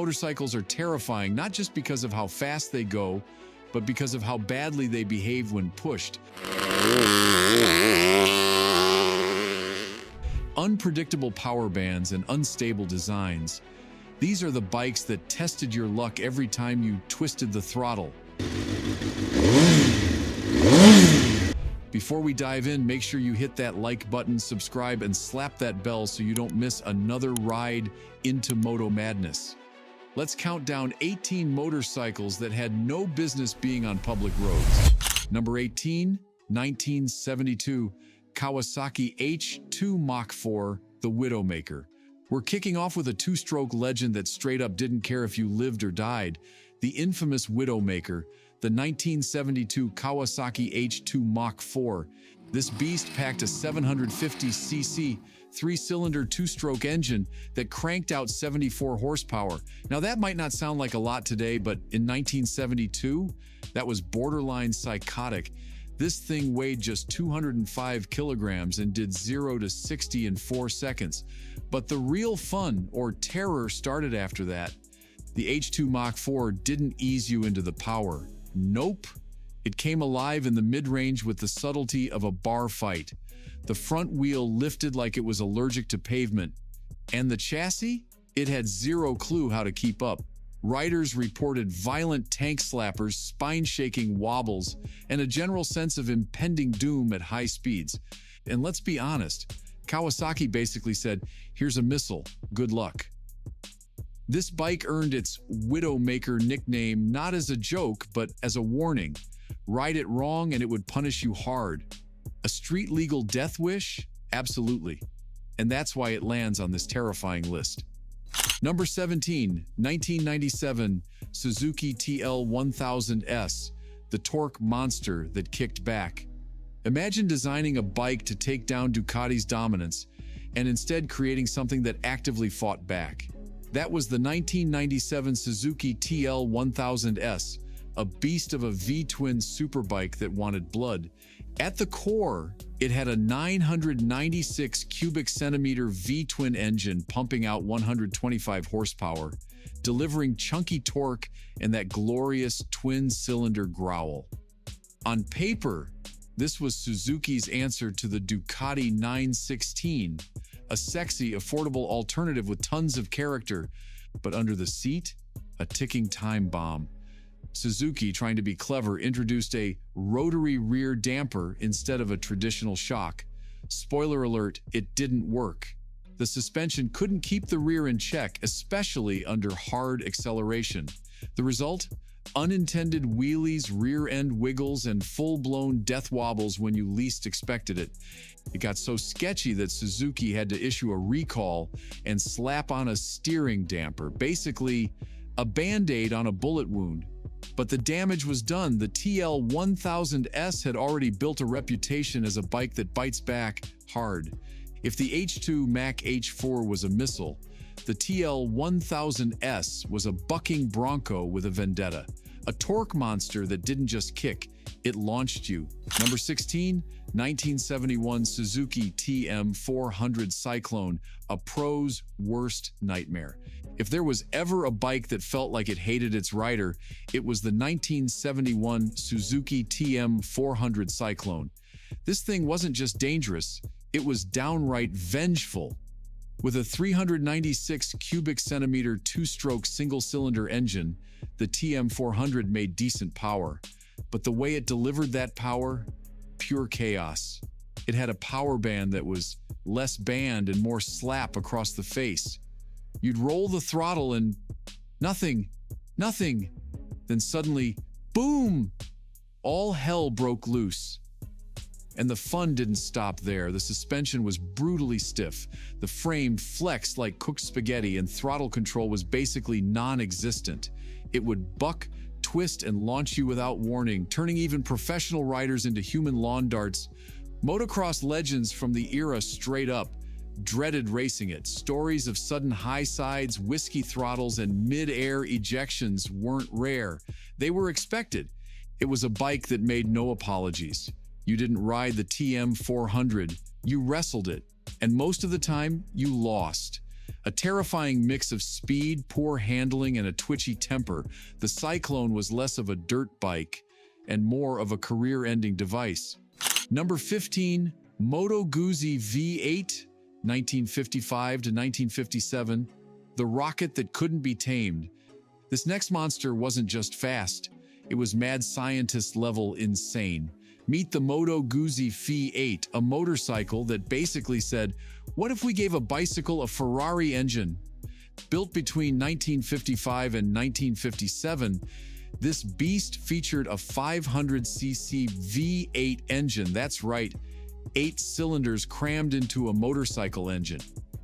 motorcycles are terrifying, not just because of how fast they go, but because of how badly they behave when pushed. Unpredictable power bands and unstable designs. These are the bikes that tested your luck every time you twisted the throttle. Before we dive in, make sure you hit that like button, subscribe, and slap that bell so you don't miss another ride into Moto madness. Let's count down 18 motorcycles that had no business being on public roads. Number 18, 1972, Kawasaki H2 Mach 4, the Widowmaker. We're kicking off with a two-stroke legend that straight up didn't care if you lived or died. The infamous Widowmaker, the 1972 Kawasaki H2 Mach 4. This beast packed a 750cc, three-cylinder, two-stroke engine that cranked out 74 horsepower. Now that might not sound like a lot today, but in 1972, that was borderline psychotic. This thing weighed just 205 kilograms and did 0 to 60 in 4 seconds. But the real fun, or terror, started after that. The H2 Mach 4 didn't ease you into the power. Nope. It came alive in the mid-range with the subtlety of a bar fight. The front wheel lifted like it was allergic to pavement. And the chassis? It had zero clue how to keep up. Riders reported violent tank slappers, spine-shaking wobbles, and a general sense of impending doom at high speeds. And let's be honest, Kawasaki basically said, "Here's a missile, good luck." This bike earned its Widowmaker nickname not as a joke, but as a warning. Ride it wrong and it would punish you hard. A street-legal death wish? Absolutely. And that's why it lands on this terrifying list. Number 17, 1997, Suzuki TL1000S, the torque monster that kicked back. Imagine designing a bike to take down Ducati's dominance and instead creating something that actively fought back. That was the 1997 Suzuki TL1000S, a beast of a V-twin superbike that wanted blood. At the core, it had a 996 cubic centimeter V-twin engine pumping out 125 horsepower, delivering chunky torque and that glorious twin-cylinder growl. On paper, this was Suzuki's answer to the Ducati 916, a sexy, affordable alternative with tons of character, but under the seat, a ticking time bomb. Suzuki, trying to be clever, introduced a rotary rear damper instead of a traditional shock. Spoiler alert, it didn't work. The suspension couldn't keep the rear in check, especially under hard acceleration. The result? Unintended wheelies, rear-end wiggles, and full-blown death wobbles when you least expected it. It got so sketchy that Suzuki had to issue a recall and slap on a steering damper, basically a band-aid on a bullet wound. But the damage was done. The TL1000S had already built a reputation as a bike that bites back hard. If the H2 Mach H4 was a missile, the TL1000S was a bucking bronco with a vendetta. A torque monster that didn't just kick, it launched you. Number 16, 1971 Suzuki TM400 Cyclone, a pro's worst nightmare. If there was ever a bike that felt like it hated its rider, it was the 1971 Suzuki TM400 Cyclone. This thing wasn't just dangerous, it was downright vengeful. With a 396 cubic centimeter two-stroke single-cylinder engine, the TM400 made decent power. But the way it delivered that power? Pure chaos. It had a power band that was less band and more slap across the face. You'd roll the throttle and nothing. Then suddenly, boom! All hell broke loose. And the fun didn't stop there. The suspension was brutally stiff. The frame flexed like cooked spaghetti, and throttle control was basically non-existent. It would buck, twist, and launch you without warning, turning even professional riders into human lawn darts. Motocross legends from the era straight up dreaded racing it. Stories of sudden high sides, whiskey throttles, and mid-air ejections weren't rare. They were expected. It was a bike that made no apologies. You didn't ride the TM400, you wrestled it. And most of the time, you lost. A terrifying mix of speed, poor handling, and a twitchy temper, the CYCLONE was less of a dirt bike and more of a career-ending device. Number 15, Moto Guzzi V8, 1955 to 1957, the rocket that couldn't be tamed. This next monster wasn't just fast, it was mad scientist-level insane. Meet the Moto Guzzi V8, a motorcycle that basically said, what if we gave a bicycle a Ferrari engine? Built between 1955 and 1957, this beast featured a 500cc V8 engine. That's right, 8 cylinders crammed into a motorcycle engine.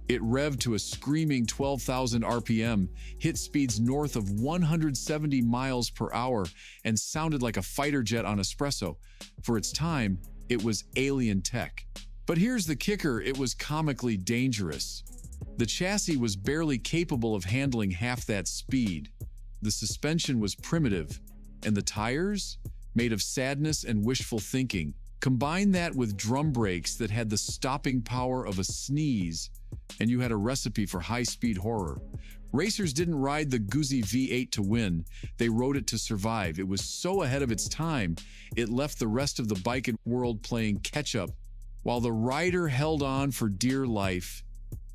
It revved to a screaming 12,000 RPM, hit speeds north of 170 miles per hour, and sounded like a fighter jet on espresso. For its time, it was alien tech. But here's the kicker, it was comically dangerous. The chassis was barely capable of handling half that speed. The suspension was primitive, and the tires, made of sadness and wishful thinking. Combine that with drum brakes that had the stopping power of a sneeze, and you had a recipe for high-speed horror. Racers didn't ride the Guzzi V8 to win, they rode it to survive. It was so ahead of its time, it left the rest of the biking world playing catch-up, while the rider held on for dear life.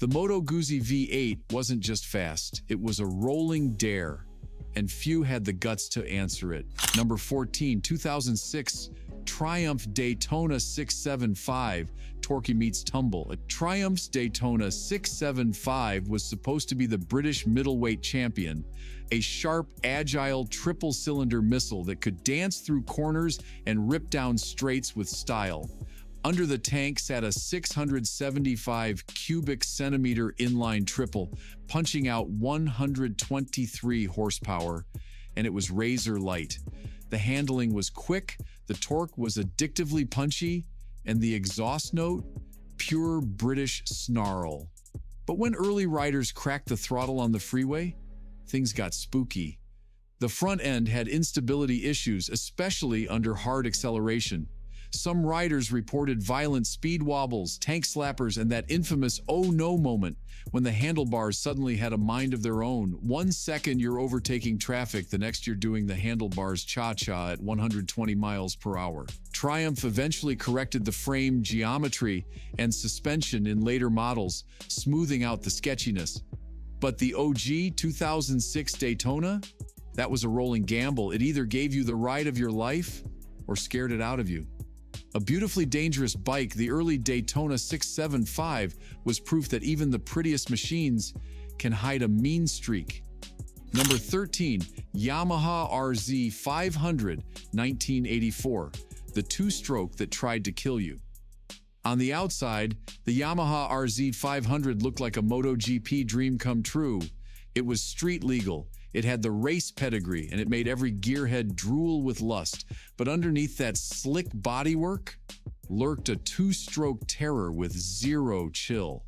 The Moto Guzzi V8 wasn't just fast, it was a rolling dare, and few had the guts to answer it. Number 14, 2006, Triumph Daytona 675, Torquey meets Tumble. Triumph's Daytona 675 was supposed to be the British middleweight champion, a sharp, agile, triple-cylinder missile that could dance through corners and rip down straights with style. Under the tank sat a 675 cubic centimeter inline triple, punching out 123 horsepower, and it was razor light. The handling was quick, the torque was addictively punchy, and the exhaust note, pure British snarl. But when early riders cracked the throttle on the freeway, things got spooky. The front end had instability issues, especially under hard acceleration. Some riders reported violent speed wobbles, tank slappers, and that infamous "oh no" moment when the handlebars suddenly had a mind of their own. 1 second you're overtaking traffic, the next you're doing the handlebars cha-cha at 120 miles per hour. Triumph eventually corrected the frame geometry and suspension in later models, smoothing out the sketchiness. But the OG 2006 Daytona? That was a rolling gamble. It either gave you the ride of your life or scared it out of you. A beautifully dangerous bike, the early Daytona 675 was proof that even the prettiest machines can hide a mean streak. Number 13, Yamaha RZ 500, 1984, the two-stroke that tried to kill you. On the outside, the Yamaha RZ 500 looked like a MotoGP dream come true. It was street legal. It had the race pedigree, and it made every gearhead drool with lust. But underneath that slick bodywork lurked a two-stroke terror with zero chill.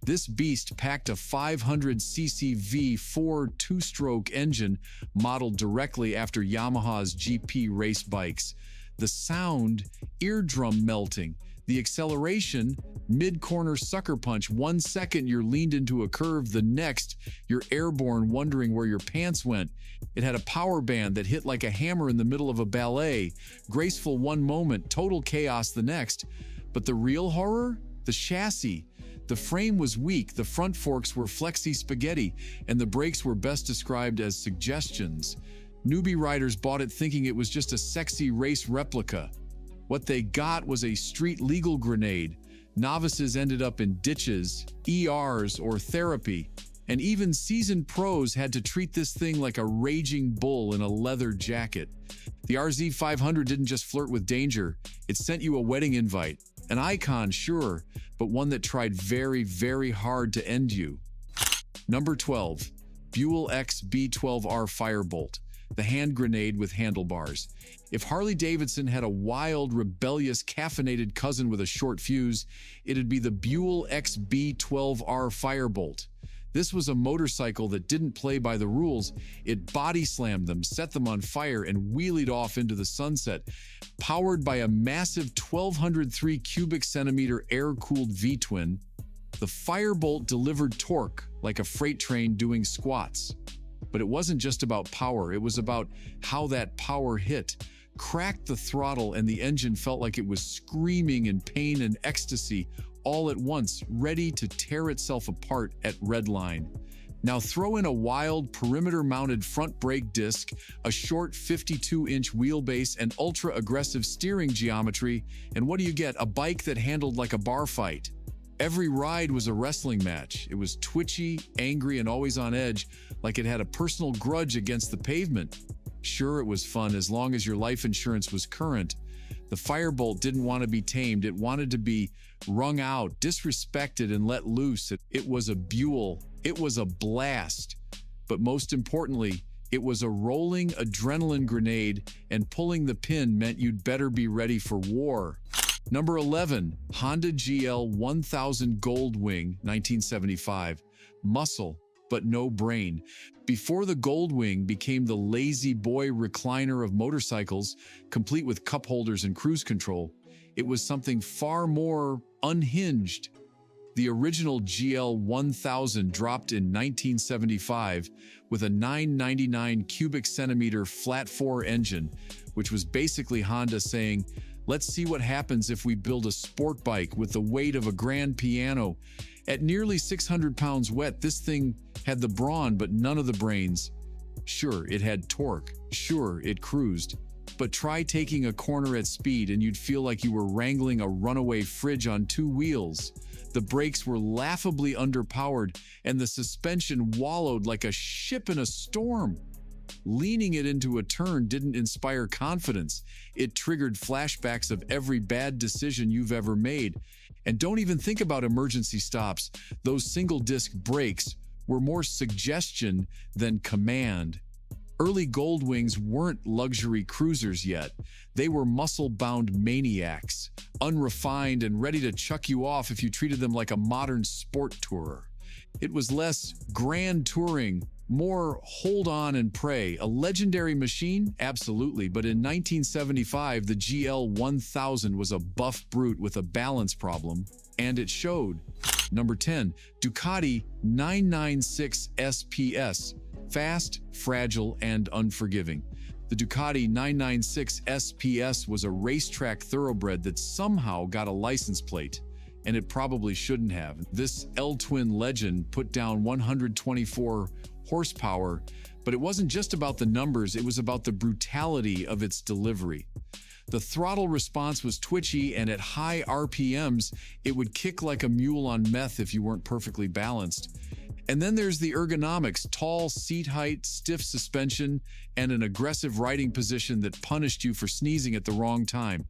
This beast packed a 500cc V4 two-stroke engine modeled directly after Yamaha's GP race bikes. The sound, eardrum melting. The acceleration, mid-corner sucker punch. 1 second you're leaned into a curve, the next you're airborne wondering where your pants went. It had a power band that hit like a hammer in the middle of a ballet. Graceful one moment, total chaos the next. But the real horror? The chassis. The frame was weak, the front forks were flexy spaghetti, and the brakes were best described as suggestions. Newbie riders bought it thinking it was just a sexy race replica. What they got was a street-legal grenade. Novices ended up in ditches, ERs, or therapy, and even seasoned pros had to treat this thing like a raging bull in a leather jacket. The RZ 500 didn't just flirt with danger, it sent you a wedding invite. An icon, sure, but one that tried very, very hard to end you. Number 12, BUEL X B12R FIREBOLT, the hand grenade with handlebars. If Harley Davidson had a wild, rebellious, caffeinated cousin with a short fuse, it'd be the BUEL X B12R FIREBOLT. This was a motorcycle that didn't play by the rules. It body slammed them, set them on fire, and wheelied off into the sunset. Powered by a massive 1,203 cubic centimeter air-cooled V-twin, the FIREBOLT delivered torque, like a freight train doing squats. But it wasn't just about power, it was about how that power hit, cracked the throttle, and the engine felt like it was screaming in pain and ecstasy all at once, ready to tear itself apart at redline. Now throw in a wild perimeter-mounted front brake disc, a short 52-inch wheelbase, and ultra-aggressive steering geometry, and what do you get? A bike that handled like a bar fight. Every ride was a wrestling match. It was twitchy, angry, and always on edge, like it had a personal grudge against the pavement. Sure, it was fun as long as your life insurance was current. The Firebolt didn't want to be tamed. It wanted to be wrung out, disrespected, and let loose. It was a BUEL. It was a blast. But most importantly, it was a rolling adrenaline grenade, and pulling the pin meant you'd better be ready for war. Number 11, Honda GL-1000 Goldwing, 1975. Muscle, but no brain. Before the Goldwing became the lazy boy recliner of motorcycles, complete with cup holders and cruise control, it was something far more unhinged. The original GL-1000 dropped in 1975 with a 999 cubic centimeter flat-4 engine, which was basically Honda saying, let's see what happens if we build a sport bike with the weight of a grand piano. At nearly 600 pounds wet, this thing had the brawn but none of the brains. Sure, it had torque. Sure, it cruised. But try taking a corner at speed and you'd feel like you were wrangling a runaway fridge on two wheels. The brakes were laughably underpowered and the suspension wallowed like a ship in a storm. Leaning it into a turn didn't inspire confidence. It triggered flashbacks of every bad decision you've ever made. And don't even think about emergency stops. Those single-disc brakes were more suggestion than command. Early Goldwings weren't luxury cruisers yet. They were muscle-bound maniacs, unrefined and ready to chuck you off if you treated them like a modern sport tourer. It was less grand touring, more hold on and pray. A legendary machine? Absolutely, but in 1975, the GL-1000 was a buff brute with a balance problem, and it showed. Number 10, Ducati 996 SPS. Fast, fragile, and unforgiving. The Ducati 996 SPS was a racetrack thoroughbred that somehow got a license plate, and it probably shouldn't have. This L-twin legend put down 124 horsepower, but it wasn't just about the numbers, it was about the brutality of its delivery. The throttle response was twitchy, and at high RPMs, it would kick like a mule on meth if you weren't perfectly balanced. And then there's the ergonomics, tall seat height, stiff suspension, and an aggressive riding position that punished you for sneezing at the wrong time.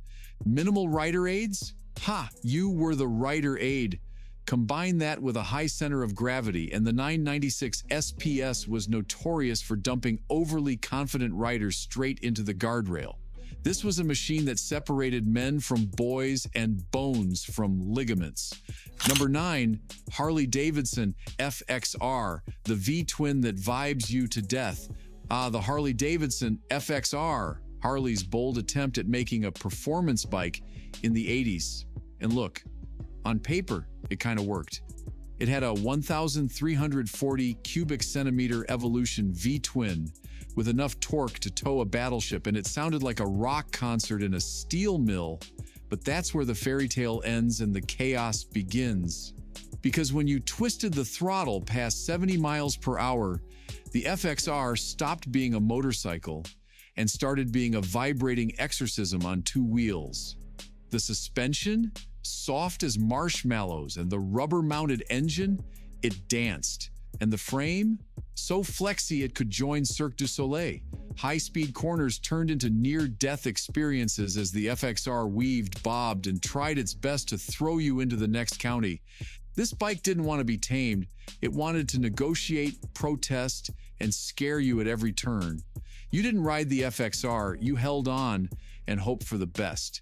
Minimal rider aids? Ha! You were the rider aid. Combine that with a high center of gravity, and the 996 SPS was notorious for dumping overly confident riders straight into the guardrail. This was a machine that separated men from boys and bones from ligaments. Number 9, Harley Davidson FXR, the V-twin that vibes you to death. The Harley Davidson FXR, Harley's bold attempt at making a performance bike in the 80s. And look, on paper, it kind of worked. It had a 1,340 cubic centimeter Evolution V-twin with enough torque to tow a battleship, and it sounded like a rock concert in a steel mill. But that's where the fairy tale ends and the chaos begins. Because when you twisted the throttle past 70 miles per hour, the FXR stopped being a motorcycle and started being a vibrating exorcism on two wheels. The suspension, soft as marshmallows, and the rubber-mounted engine, it danced. And the frame, so flexy it could join Cirque du Soleil. High-speed corners turned into near-death experiences as the FXR weaved, bobbed, and tried its best to throw you into the next county. This bike didn't want to be tamed. It wanted to negotiate, protest, and scare you at every turn. You didn't ride the FXR, you held on and hoped for the best.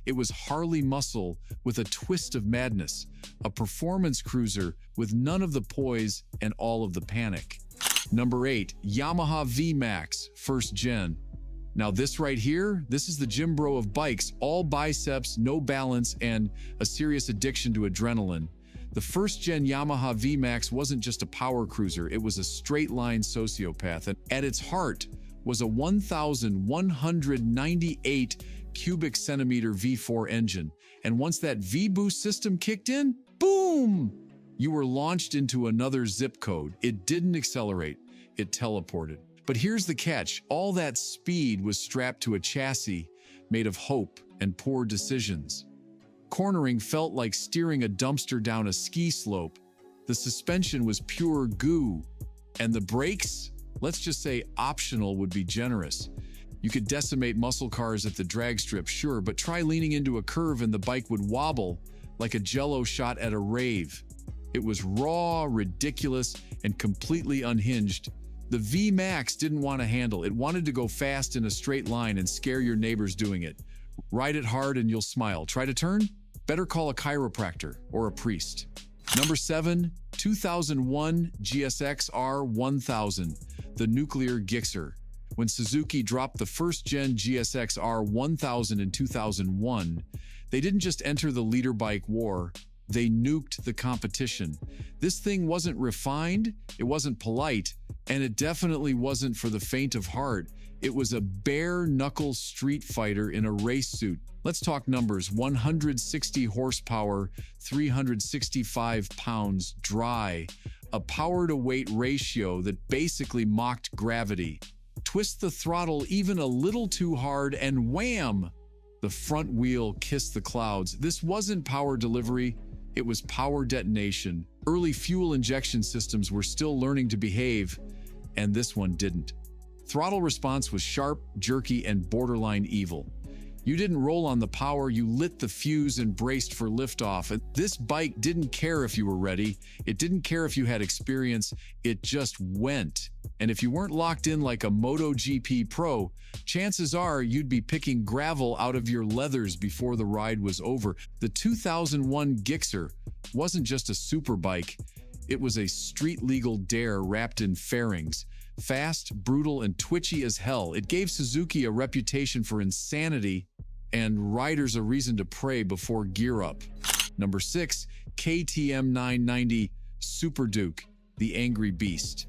It was Harley muscle with a twist of madness, a performance cruiser with none of the poise and all of the panic. Number 8, Yamaha VMAX, first gen. Now this right here, this is the gym bro of bikes, all biceps, no balance, and a serious addiction to adrenaline. The first-gen Yamaha VMAX wasn't just a power cruiser, it was a straight-line sociopath, and at its heart was a 1,198 cubic centimeter V4 engine. And once that V-boost system kicked in, boom! You were launched into another zip code. It didn't accelerate, it teleported. But here's the catch, all that speed was strapped to a chassis made of hope and poor decisions. Cornering felt like steering a dumpster down a ski slope. The suspension was pure goo. And the brakes? Let's just say optional would be generous. You could decimate muscle cars at the drag strip, sure, but try leaning into a curve and the bike would wobble like a jello shot at a rave. It was raw, ridiculous, and completely unhinged. The VMAX didn't want to handle. It wanted to go fast in a straight line and scare your neighbors doing it. Ride it hard and you'll smile. Try to turn? Better call a chiropractor or a priest. Number 7, 2001 GSX-R 1000, the nuclear Gixxer. When Suzuki dropped the first-gen GSX-R 1000 in 2001, they didn't just enter the leader bike war, they nuked the competition. This thing wasn't refined, it wasn't polite, and it definitely wasn't for the faint of heart. It was a bare-knuckle street fighter in a race suit. Let's talk numbers. 160 horsepower, 365 pounds dry, a power-to-weight ratio that basically mocked gravity. Twist the throttle even a little too hard and wham! The front wheel kissed the clouds. This wasn't power delivery, it was power detonation. Early fuel injection systems were still learning to behave, and this one didn't. Throttle response was sharp, jerky, and borderline evil. You didn't roll on the power, you lit the fuse and braced for liftoff. And this bike didn't care if you were ready, it didn't care if you had experience, it just went. And if you weren't locked in like a MotoGP pro, chances are you'd be picking gravel out of your leathers before the ride was over. The 2001 Gixxer wasn't just a super bike, it was a street-legal dare wrapped in fairings. Fast, brutal, and twitchy as hell, it gave Suzuki a reputation for insanity and riders a reason to pray before gear up. Number 6, KTM 990 Super Duke, the Angry Beast.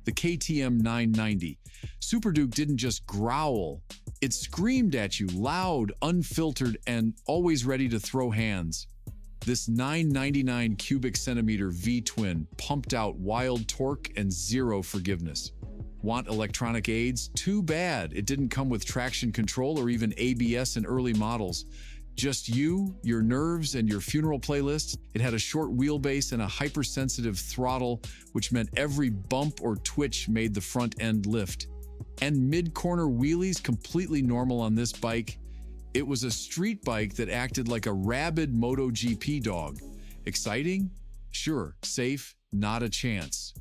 The KTM 990 Super Duke didn't just growl, it screamed at you, loud, unfiltered, and always ready to throw hands. This 999 cubic centimeter V-twin pumped out wild torque and zero forgiveness. Want electronic aids? Too bad it didn't come with traction control or even ABS in early models. Just you, your nerves, and your funeral playlist. It had a short wheelbase and a hypersensitive throttle, which meant every bump or twitch made the front end lift. And mid-corner wheelies, completely normal on this bike. It was a street bike that acted like a rabid MotoGP dog. Exciting? Sure. Safe? Not a chance.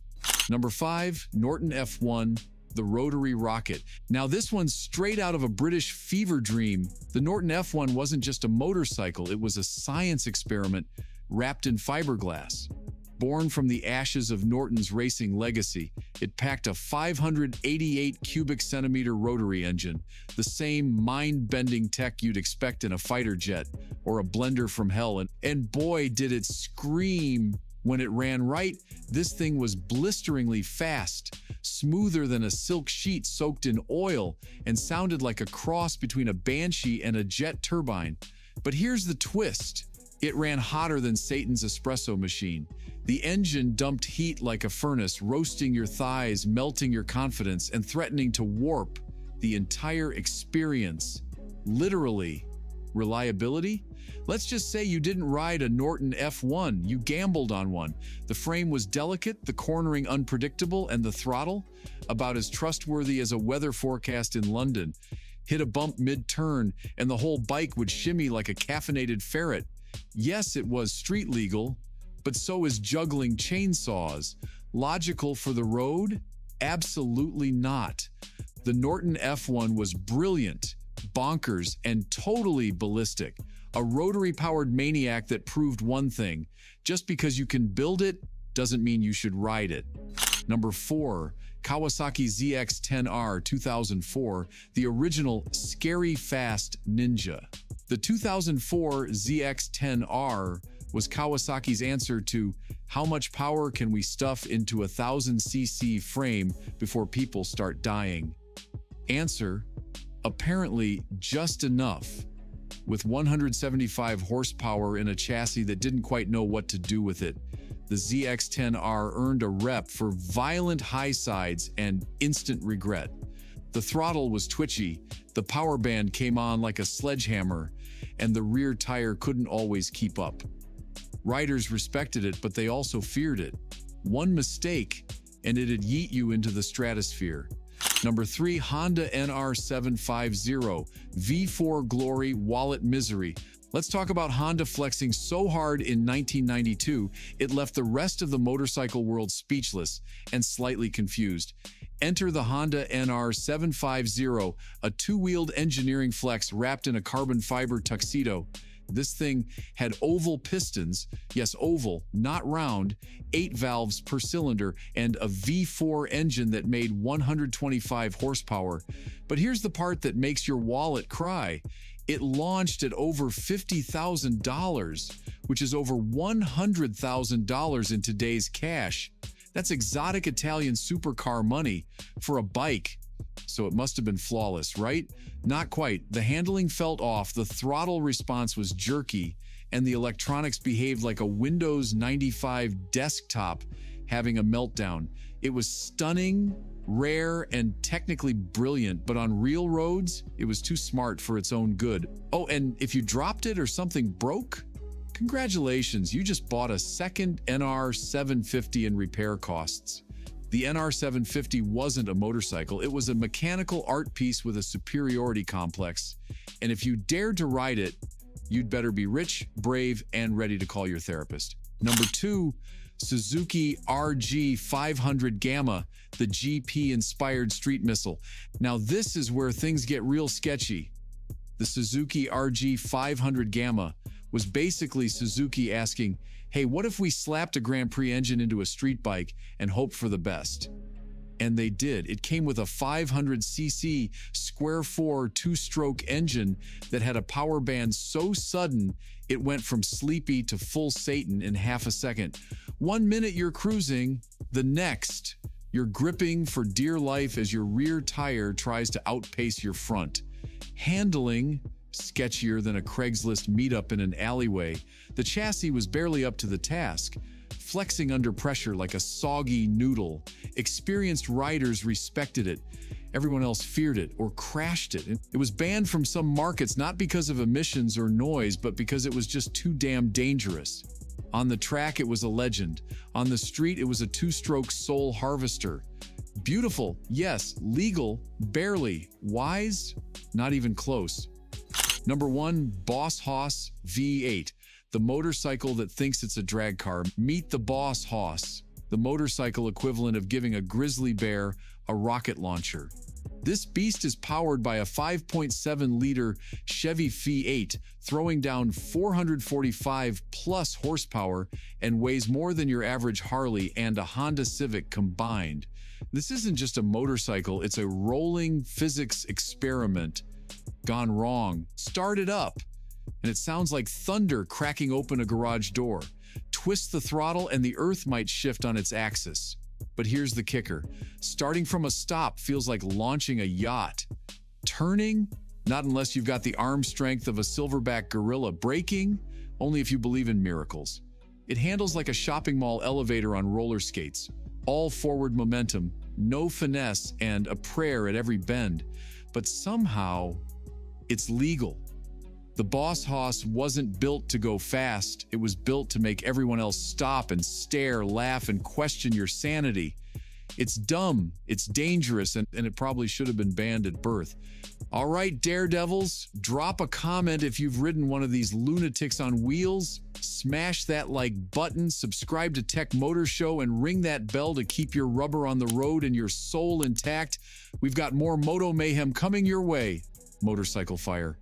Number 5, Norton F1, the rotary rocket. Now this one's straight out of a British fever dream. The Norton F1 wasn't just a motorcycle, it was a science experiment wrapped in fiberglass. Born from the ashes of Norton's racing legacy, it packed a 588 cubic centimeter rotary engine, the same mind-bending tech you'd expect in a fighter jet or a blender from hell, and boy did it scream. When it ran right, this thing was blisteringly fast, smoother than a silk sheet soaked in oil, and sounded like a cross between a Banshee and a jet turbine. But here's the twist. It ran hotter than Satan's espresso machine. The engine dumped heat like a furnace, roasting your thighs, melting your confidence, and threatening to warp the entire experience. Literally. Reliability? Let's just say you didn't ride a Norton F1, you gambled on one. The frame was delicate, the cornering unpredictable, and the throttle about as trustworthy as a weather forecast in London. Hit a bump mid-turn, and the whole bike would shimmy like a caffeinated ferret. Yes, it was street legal, but so is juggling chainsaws. Logical for the road? Absolutely not. The Norton F1 was brilliant, bonkers, and totally ballistic. A rotary-powered maniac that proved one thing: just because you can build it doesn't mean you should ride it. Number 4, Kawasaki ZX-10R-2004, the original scary fast ninja. The 2004 ZX-10R was Kawasaki's answer to how much power can we stuff into a 1000cc frame before people start dying? Answer: apparently just enough. With 175 horsepower in a chassis that didn't quite know what to do with it, the ZX-10R earned a rep for violent high sides and instant regret. The throttle was twitchy, the power band came on like a sledgehammer, and the rear tire couldn't always keep up. Riders respected it, but they also feared it. One mistake, and it'd yeet you into the stratosphere. Number 3, Honda NR750 V4 Glory Wallet Misery. Let's talk about Honda flexing so hard in 1992, it left the rest of the motorcycle world speechless and slightly confused. Enter the Honda NR750, a two-wheeled engineering flex wrapped in a carbon fiber tuxedo. This thing had oval pistons, yes, oval, not round, 8 valves per cylinder, and a V4 engine that made 125 horsepower. But here's the part that makes your wallet cry. It launched at over $50,000, which is over $100,000 in today's cash. That's exotic Italian supercar money for a bike. So it must have been flawless, right? Not quite. The handling felt off, the throttle response was jerky, and the electronics behaved like a Windows 95 desktop having a meltdown. It was stunning, rare, and technically brilliant, but on real roads, it was too smart for its own good. Oh, and if you dropped it or something broke, congratulations, you just bought a second NR750 in repair costs. The NR750 wasn't a motorcycle, it was a mechanical art piece with a superiority complex. And if you dared to ride it, you'd better be rich, brave, and ready to call your therapist. Number 2, Suzuki RG500 Gamma, the GP-inspired street missile. Now this is where things get real sketchy. The Suzuki RG500 Gamma was basically Suzuki asking, hey, what if we slapped a Grand Prix engine into a street bike and hoped for the best? And they did. It came with a 500cc square-4 two-stroke engine that had a power band so sudden it went from sleepy to full Satan in half a second. 1 minute you're cruising, the next you're gripping for dear life as your rear tire tries to outpace your front. Handling sketchier than a Craigslist meetup in an alleyway, the chassis was barely up to the task, flexing under pressure like a soggy noodle. Experienced riders respected it. Everyone else feared it or crashed it. It was banned from some markets not because of emissions or noise, but because it was just too damn dangerous. On the track, it was a legend. On the street, it was a two-stroke soul harvester. Beautiful, yes. Legal, barely. Wise, not even close. Number 1, Boss Hoss V8, the motorcycle that thinks it's a drag car. Meet the Boss Hoss, the motorcycle equivalent of giving a grizzly bear a rocket launcher. This beast is powered by a 5.7-liter Chevy V8, throwing down 445 plus horsepower and weighs more than your average Harley and a Honda Civic combined. This isn't just a motorcycle, it's a rolling physics experiment gone wrong. Start it up, and it sounds like thunder cracking open a garage door. Twist the throttle and the earth might shift on its axis. But here's the kicker. Starting from a stop feels like launching a yacht. Turning? Not unless you've got the arm strength of a silverback gorilla. Braking? Only if you believe in miracles. It handles like a shopping mall elevator on roller skates. All forward momentum, no finesse, and a prayer at every bend. But somehow, it's legal. The Boss Hoss wasn't built to go fast. It was built to make everyone else stop and stare, laugh, and question your sanity. It's dumb, it's dangerous, and it probably should have been banned at birth. All right, daredevils, drop a comment if you've ridden one of these lunatics on wheels. Smash that like button, subscribe to Tech Motor Show, and ring that bell to keep your rubber on the road and your soul intact. We've got more Moto Mayhem coming your way. Motorcycle Fire.